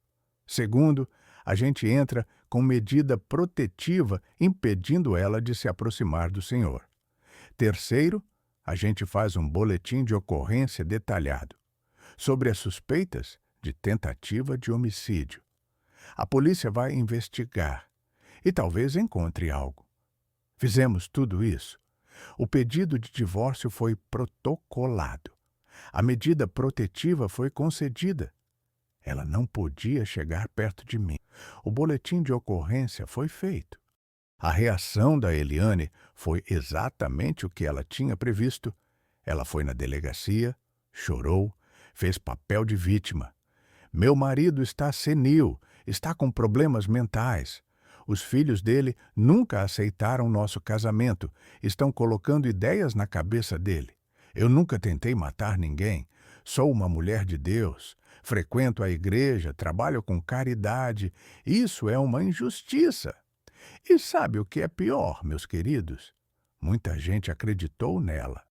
Segundo, a gente entra com medida protetiva impedindo ela de se aproximar do senhor. Terceiro, a gente faz um boletim de ocorrência detalhado sobre as suspeitas de tentativa de homicídio. A polícia vai investigar e talvez encontre algo. Fizemos tudo isso. O pedido de divórcio foi protocolado. A medida protetiva foi concedida. Ela não podia chegar perto de mim. O boletim de ocorrência foi feito. A reação da Eliane foi exatamente o que ela tinha previsto. Ela foi na delegacia, chorou, fez papel de vítima. Meu marido está senil, está com problemas mentais. Os filhos dele nunca aceitaram nosso casamento, estão colocando ideias na cabeça dele. Eu nunca tentei matar ninguém. Sou uma mulher de Deus. Frequento a igreja, trabalho com caridade. Isso é uma injustiça. E sabe o que é pior, meus queridos? Muita gente acreditou nela.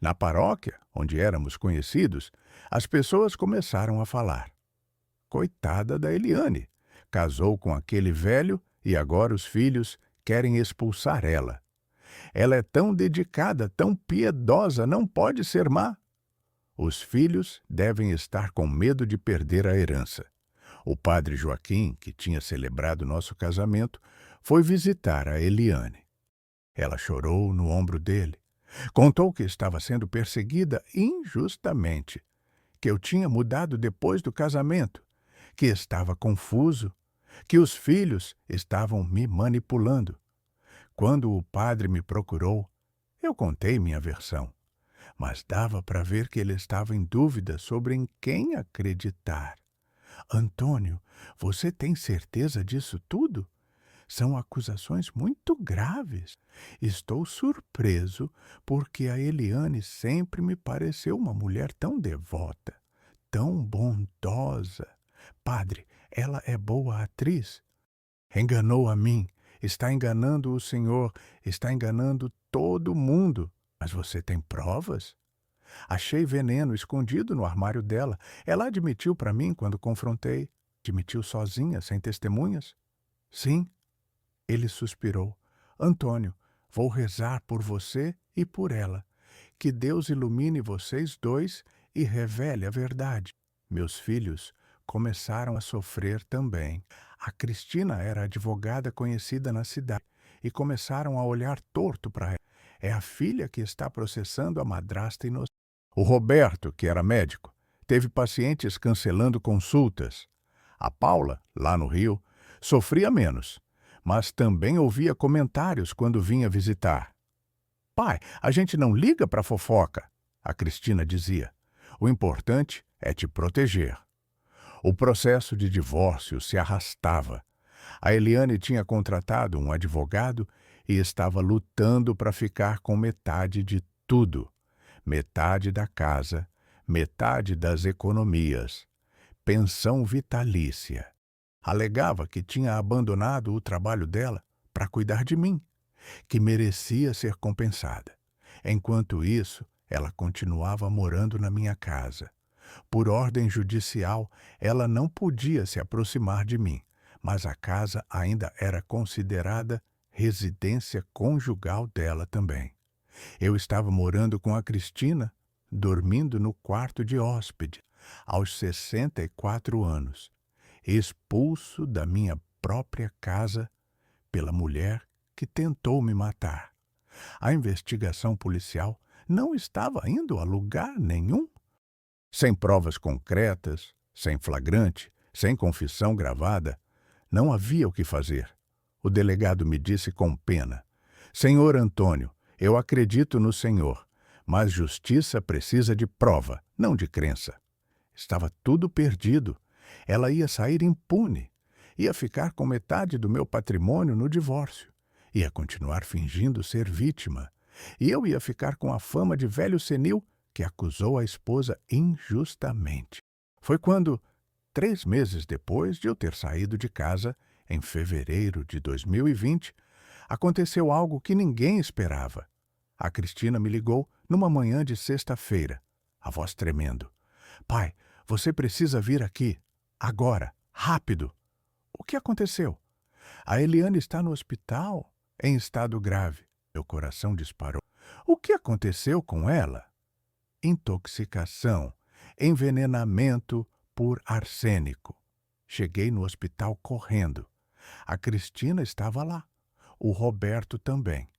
Na paróquia, onde éramos conhecidos, as pessoas começaram a falar. Coitada da Eliane. Casou com aquele velho e agora os filhos querem expulsar ela. Ela é tão dedicada, tão piedosa, não pode ser má. Os filhos devem estar com medo de perder a herança. O padre Joaquim, que tinha celebrado nosso casamento, foi visitar a Eliane. Ela chorou no ombro dele. Contou que estava sendo perseguida injustamente, que eu tinha mudado depois do casamento, que estava confuso, que os filhos estavam me manipulando. Quando o padre me procurou, eu contei minha versão, mas dava para ver que ele estava em dúvida sobre em quem acreditar. Antônio, você tem certeza disso tudo? São acusações muito graves. Estou surpreso porque a Eliane sempre me pareceu uma mulher tão devota, tão bondosa. Padre, ela é boa atriz? Enganou a mim, está enganando o senhor, está enganando todo mundo. Mas você tem provas? Achei veneno escondido no armário dela. Ela admitiu para mim quando confrontei. Admitiu sozinha, sem testemunhas? Sim. Ele suspirou. Antônio, vou rezar por você e por ela. Que Deus ilumine vocês dois e revele a verdade. Meus filhos começaram a sofrer também. A Cristina era advogada conhecida na cidade e começaram a olhar torto para ela. É a filha que está processando a madrasta inocente. O Roberto, que era médico, teve pacientes cancelando consultas. A Paula, lá no Rio, sofria menos, mas também ouvia comentários quando vinha visitar. Pai, a gente não liga para fofoca, a Cristina dizia. O importante é te proteger. O processo de divórcio se arrastava. A Eliane tinha contratado um advogado e estava lutando para ficar com metade de tudo. Metade da casa, metade das economias, pensão vitalícia. Alegava que tinha abandonado o trabalho dela para cuidar de mim, que merecia ser compensada. Enquanto isso, ela continuava morando na minha casa. Por ordem judicial, ela não podia se aproximar de mim, mas a casa ainda era considerada residência conjugal dela também. Eu estava morando com a Cristina, dormindo no quarto de hóspede, aos 64 anos, expulso da minha própria casa pela mulher que tentou me matar. A investigação policial não estava indo a lugar nenhum. Sem provas concretas, sem flagrante, sem confissão gravada, não havia o que fazer. O delegado me disse com pena: Senhor Antônio, eu acredito no Senhor, mas justiça precisa de prova, não de crença. Estava tudo perdido. Ela ia sair impune. Ia ficar com metade do meu patrimônio no divórcio. Ia continuar fingindo ser vítima. E eu ia ficar com a fama de velho senil que acusou a esposa injustamente. Foi quando, 3 meses depois de eu ter saído de casa, em fevereiro de 2020, aconteceu algo que ninguém esperava. A Cristina me ligou numa manhã de sexta-feira, a voz tremendo. Pai, você precisa vir aqui, agora, rápido. O que aconteceu? A Eliane está no hospital, em estado grave. Meu coração disparou. O que aconteceu com ela? Intoxicação, envenenamento por arsênico. Cheguei no hospital correndo. A Cristina estava lá. O Roberto também.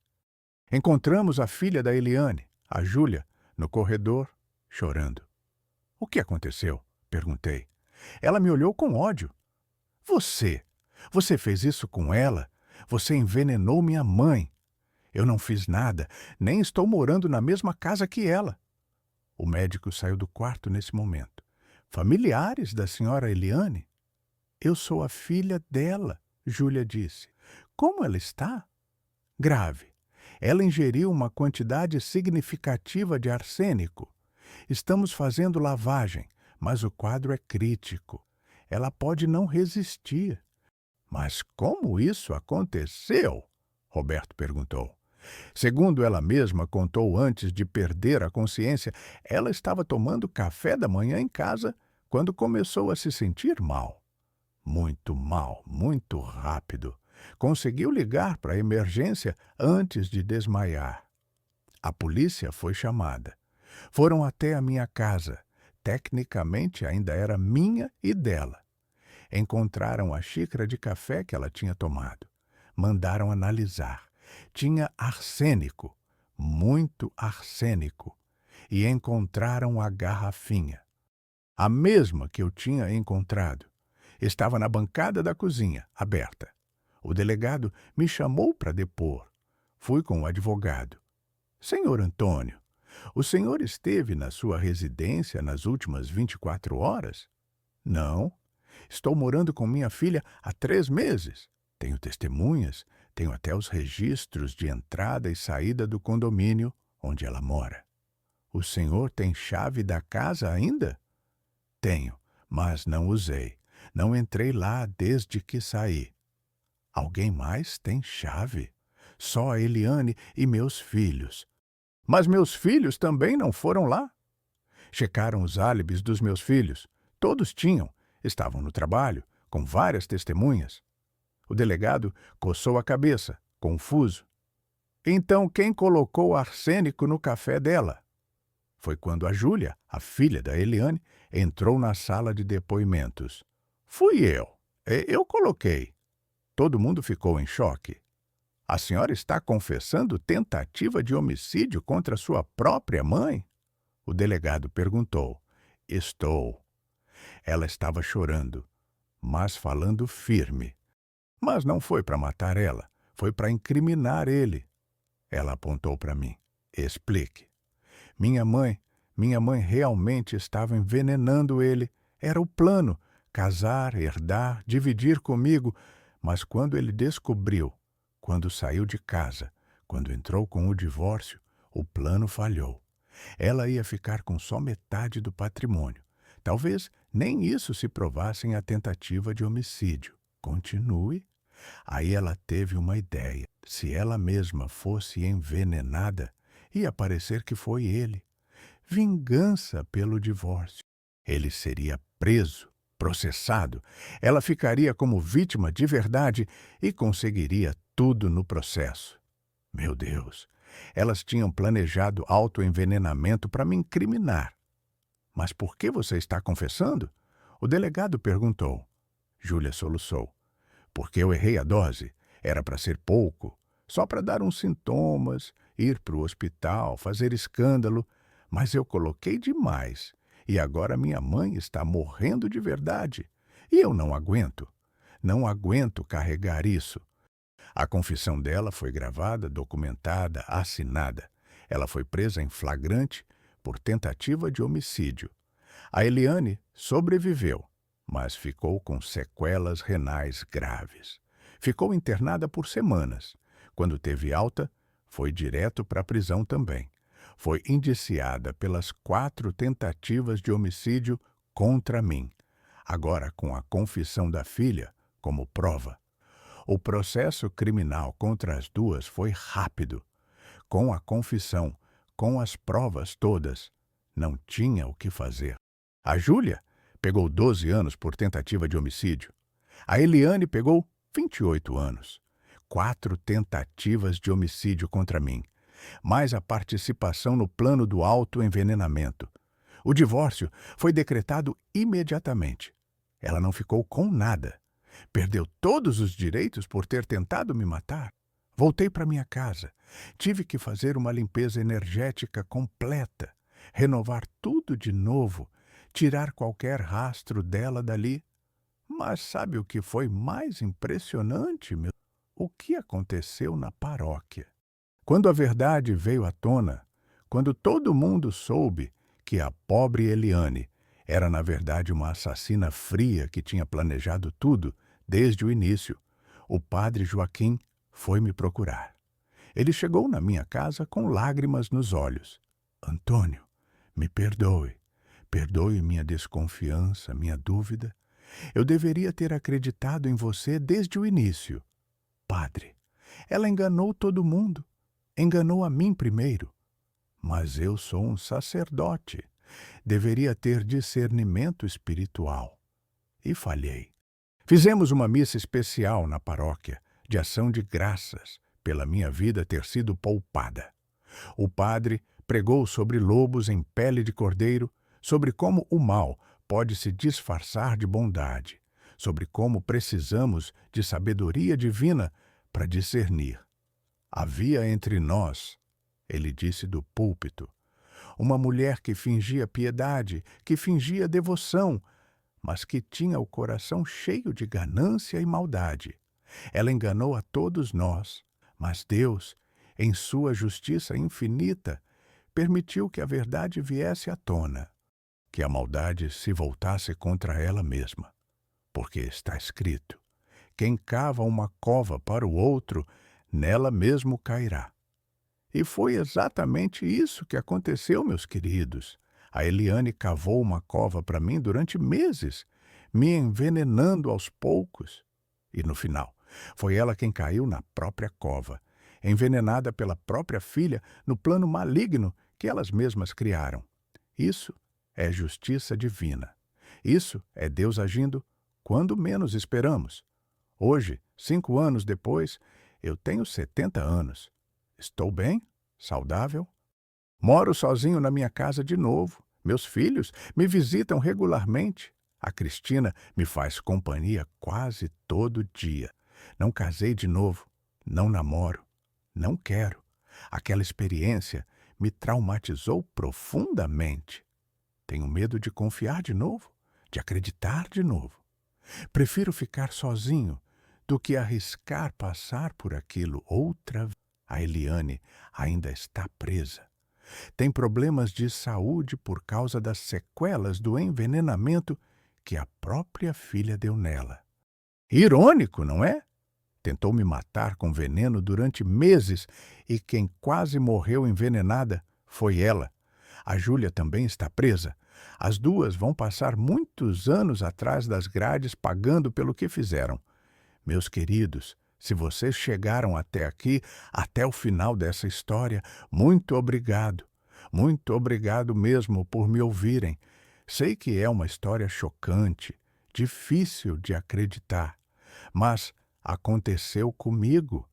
Encontramos a filha da Eliane, a Júlia, no corredor, chorando. O que aconteceu? Perguntei. Ela me olhou com ódio. Você fez isso com ela? Você envenenou minha mãe. Eu não fiz nada, nem estou morando na mesma casa que ela. O médico saiu do quarto nesse momento. Familiares da senhora Eliane? Eu sou a filha dela, Júlia disse. Como ela está? Grave. Ela ingeriu uma quantidade significativa de arsênico. Estamos fazendo lavagem, mas o quadro é crítico. Ela pode não resistir. Mas como isso aconteceu? Roberto perguntou. Segundo ela mesma contou antes de perder a consciência, ela estava tomando café da manhã em casa quando começou a se sentir mal. Muito mal, muito rápido. Conseguiu ligar para a emergência antes de desmaiar. A polícia foi chamada. Foram até a minha casa. Tecnicamente ainda era minha e dela. Encontraram a xícara de café que ela tinha tomado. Mandaram analisar. Tinha arsênico, muito arsênico, e encontraram a garrafinha, a mesma que eu tinha encontrado. Estava na bancada da cozinha, aberta. O delegado me chamou para depor. Fui com o advogado. Senhor Antônio, o senhor esteve na sua residência nas últimas 24 horas? Não. Estou morando com minha filha há 3 meses. Tenho testemunhas, tenho até os registros de entrada e saída do condomínio onde ela mora. O senhor tem chave da casa ainda? Tenho, mas não usei. Não entrei lá desde que saí. Alguém mais tem chave? Só a Eliane e meus filhos. Mas meus filhos também não foram lá. Checaram os álibis dos meus filhos. Todos tinham. Estavam no trabalho, com várias testemunhas. O delegado coçou a cabeça, confuso. Então quem colocou arsênico no café dela? Foi quando a Júlia, a filha da Eliane, entrou na sala de depoimentos. Fui eu. Eu coloquei. Todo mundo ficou em choque. A senhora está confessando tentativa de homicídio contra sua própria mãe? O delegado perguntou. Estou. Ela estava chorando, mas falando firme. Mas não foi para matar ela, foi para incriminar ele. Ela apontou para mim. Explique. Minha mãe realmente estava envenenando ele. Era o plano, casar, herdar, dividir comigo. Mas quando ele descobriu, quando saiu de casa, quando entrou com o divórcio, o plano falhou. Ela ia ficar com só metade do patrimônio. Talvez nem isso se provasse em a tentativa de homicídio. Continue. Aí ela teve uma ideia. Se ela mesma fosse envenenada, ia parecer que foi ele. Vingança pelo divórcio. Ele seria preso, processado. Ela ficaria como vítima de verdade e conseguiria tudo no processo. Meu Deus, elas tinham planejado autoenvenenamento para me incriminar. Mas por que você está confessando? O delegado perguntou. Júlia soluçou. Porque eu errei a dose. Era para ser pouco, só para dar uns sintomas, ir para o hospital, fazer escândalo. Mas eu coloquei demais. E agora minha mãe está morrendo de verdade. E eu não aguento. Não aguento carregar isso. A confissão dela foi gravada, documentada, assinada. Ela foi presa em flagrante por tentativa de homicídio. A Eliane sobreviveu, mas ficou com sequelas renais graves. Ficou internada por semanas. Quando teve alta, foi direto para a prisão também. Foi indiciada pelas 4 tentativas de homicídio contra mim. Agora com a confissão da filha como prova. O processo criminal contra as duas foi rápido. Com a confissão, com as provas todas, não tinha o que fazer. A Júlia pegou 12 anos por tentativa de homicídio. A Eliane pegou 28 anos. 4 tentativas de homicídio contra mim, mais a participação no plano do autoenvenenamento. O divórcio foi decretado imediatamente. Ela não ficou com nada. Perdeu todos os direitos por ter tentado me matar. Voltei para minha casa. Tive que fazer uma limpeza energética completa, renovar tudo de novo, tirar qualquer rastro dela dali. Mas sabe o que foi mais impressionante, meu? O que aconteceu na paróquia? Quando a verdade veio à tona, quando todo mundo soube que a pobre Eliane era, na verdade, uma assassina fria que tinha planejado tudo desde o início, o padre Joaquim foi me procurar. Ele chegou na minha casa com lágrimas nos olhos. Antônio, me perdoe. Perdoe minha desconfiança, minha dúvida. Eu deveria ter acreditado em você desde o início. Padre, ela enganou todo mundo. Enganou a mim primeiro. Mas eu sou um sacerdote. Deveria ter discernimento espiritual. E falhei. Fizemos uma missa especial na paróquia, de ação de graças, pela minha vida ter sido poupada. O padre pregou sobre lobos em pele de cordeiro, sobre como o mal pode se disfarçar de bondade, sobre como precisamos de sabedoria divina para discernir. Havia entre nós, ele disse do púlpito. Uma mulher que fingia piedade, que fingia devoção, mas que tinha o coração cheio de ganância e maldade. Ela enganou a todos nós, mas Deus, em sua justiça infinita, permitiu que a verdade viesse à tona, que a maldade se voltasse contra ela mesma. Porque está escrito: quem cava uma cova para o outro, nela mesmo cairá. E foi exatamente isso que aconteceu, meus queridos. A Eliane cavou uma cova para mim durante meses, me envenenando aos poucos. E no final, foi ela quem caiu na própria cova, envenenada pela própria filha no plano maligno que elas mesmas criaram. Isso é justiça divina. Isso é Deus agindo quando menos esperamos. Hoje, 5 anos depois, eu tenho 70 anos. Estou bem, saudável. Moro sozinho na minha casa de novo. Meus filhos me visitam regularmente. A Cristina me faz companhia quase todo dia. Não casei de novo. Não namoro. Não quero. Aquela experiência me traumatizou profundamente. Tenho medo de confiar de novo, de acreditar de novo. Prefiro ficar sozinho do que arriscar passar por aquilo outra vez. A Eliane ainda está presa. Tem problemas de saúde por causa das sequelas do envenenamento que a própria filha deu nela. Irônico, não é? Tentou me matar com veneno durante meses e quem quase morreu envenenada foi ela. A Júlia também está presa. As duas vão passar muitos anos atrás das grades pagando pelo que fizeram. Meus queridos, se vocês chegaram até aqui, até o final dessa história, muito obrigado. Muito obrigado mesmo por me ouvirem. Sei que é uma história chocante, difícil de acreditar, mas aconteceu comigo.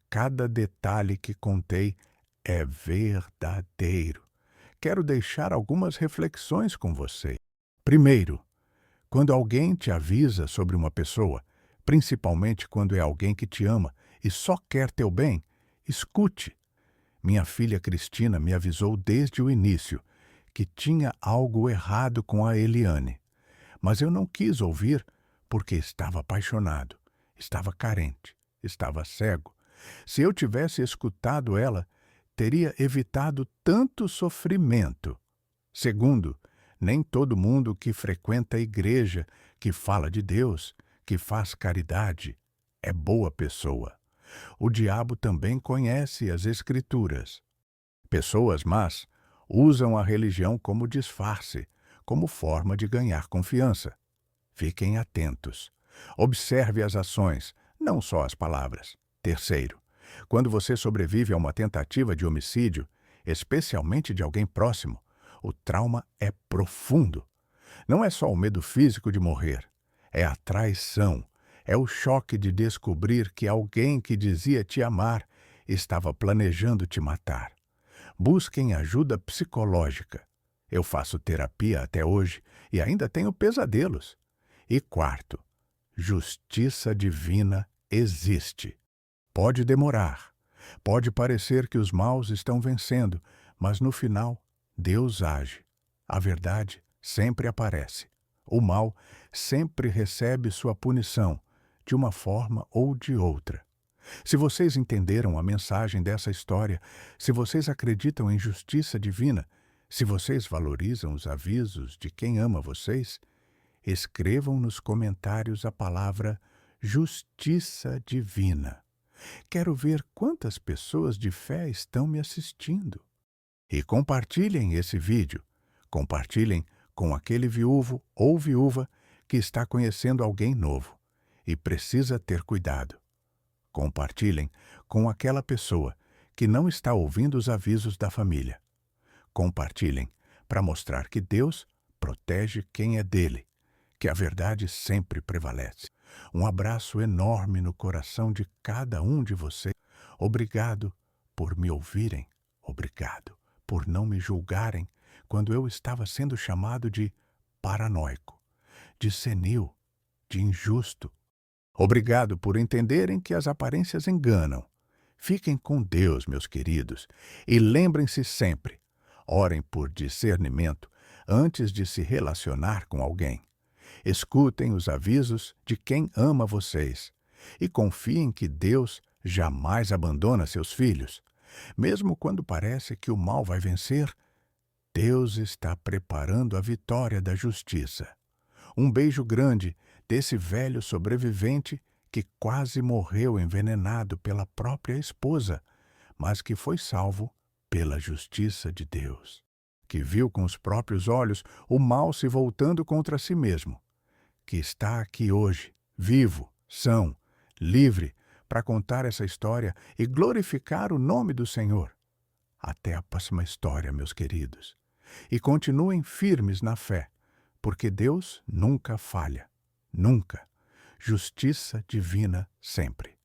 Cada detalhe que contei é verdadeiro. Quero deixar algumas reflexões com você. Primeiro, quando alguém te avisa sobre uma pessoa, principalmente quando é alguém que te ama e só quer teu bem, escute. Minha filha Cristina me avisou desde o início que tinha algo errado com a Eliane, mas eu não quis ouvir porque estava apaixonado, estava carente, estava cego. Se eu tivesse escutado ela, teria evitado tanto sofrimento. Segundo, nem todo mundo que frequenta a igreja, que fala de Deus, que faz caridade, é boa pessoa. O diabo também conhece as Escrituras. Pessoas más usam a religião como disfarce, como forma de ganhar confiança. Fiquem atentos. Observe as ações, não só as palavras. Terceiro, quando você sobrevive a uma tentativa de homicídio, especialmente de alguém próximo, o trauma é profundo. Não é só o medo físico de morrer, é a traição, é o choque de descobrir que alguém que dizia te amar estava planejando te matar. Busquem ajuda psicológica. Eu faço terapia até hoje e ainda tenho pesadelos. E quarto, justiça divina existe. Pode demorar, pode parecer que os maus estão vencendo, mas no final, Deus age. A verdade sempre aparece. O mal sempre recebe sua punição, de uma forma ou de outra. Se vocês entenderam a mensagem dessa história, se vocês acreditam em justiça divina, se vocês valorizam os avisos de quem ama vocês, escrevam nos comentários a palavra justiça divina. Quero ver quantas pessoas de fé estão me assistindo. E compartilhem esse vídeo. Compartilhem com aquele viúvo ou viúva que está conhecendo alguém novo e precisa ter cuidado. Compartilhem com aquela pessoa que não está ouvindo os avisos da família. Compartilhem para mostrar que Deus protege quem é dele, que a verdade sempre prevalece. Um abraço enorme no coração de cada um de vocês. Obrigado por me ouvirem. Obrigado por não me julgarem quando eu estava sendo chamado de paranoico, de senil, de injusto. Obrigado por entenderem que as aparências enganam, Fiquem com Deus, meus queridos, e lembrem-se sempre: orem por discernimento antes de se relacionar com alguém. Escutem os avisos de quem ama vocês e confiem que Deus jamais abandona seus filhos. Mesmo quando parece que o mal vai vencer, Deus está preparando a vitória da justiça. Um beijo grande desse velho sobrevivente que quase morreu envenenado pela própria esposa, mas que foi salvo pela justiça de Deus, que viu com os próprios olhos o mal se voltando contra si mesmo, que está aqui hoje, vivo, são, livre, para contar essa história e glorificar o nome do Senhor. Até a próxima história, meus queridos. E continuem firmes na fé, porque Deus nunca falha. Nunca. Justiça divina sempre.